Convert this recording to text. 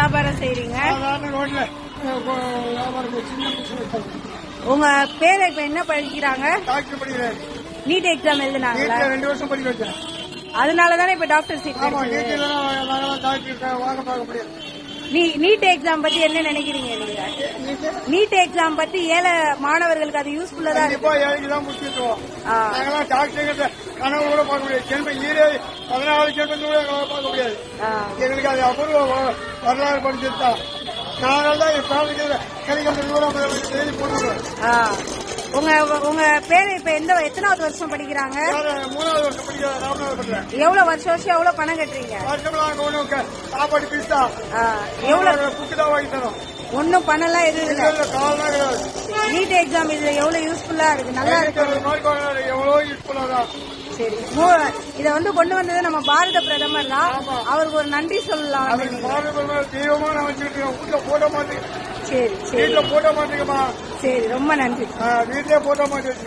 வியாபாரம் செய்றீங்க? உங்க பேரை இப்ப என்ன படிக்கிறாங்க? NEET exam எழுதினாங்களா? 2 வருஷம் படிக்க வச்சேன். அதனாலதானே இப்ப டாக்டர் சீட். நீட் எக்ஸாம் பத்தி என்ன நினைக்கிறீங்க நீங்க? நீட் எக்ஸாம் பத்தி ஏழை மாணவர்களுக்கு அது யூஸ்ஃபுல்லா தான் இருக்கு. ஏழைக்கு தான் முக்கியத்துவம். நாங்களாம் டாக்டர் கனவு கூட பார்க்க முடியாது. 14 ஜென்மம் கூட பார்க்க முடியாது. எங்களுக்கு அது அபூர்வ வரலாறு படிச்சுதான். நாங்கள் தான் என் ஃபேமிலிக்கு கலிகம்பெனி போட்டுருவோம். உங்க பேரு இப்ப எத்தனாவது வருஷம் படிக்கிறாங்க? 3வது வருஷம் படிக்கிறேன். ராமநாதபுரம் பண்றேன். எவ்வளவு வருஷம் எவ்வளவு பணம் கட்டுறீங்க? வருஷம் சாப்பாடு பீஸ் தான். எவ்வளவு புக்கு தான் வாங்கி தரோம். ஒன்னும் பணம்லாம் எதுவும் இல்ல. நீட் எக்ஸாம் இதுல எவ்வளவு யூஸ்ஃபுல்லா இருக்கு? நல்லா இருக்கு. எவ்வளவு யூஸ்ஃபுல்லா தான். சரி, இத கொண்டு வந்தது நம்ம பாரத பிரதமர் தான். அவருக்கு ஒரு நன்றி சொல்லலாம். பாரத பிரதமர் தெய்வமா நான் வச்சுக்கிட்டேன். வீட்டுல போட மாட்டேங்க. சரி சரி, வீட்டுல போட மாட்டேங்கம்மா. சரி, ரொம்ப நன்றி. வீட்லயே போட மாட்டேன்.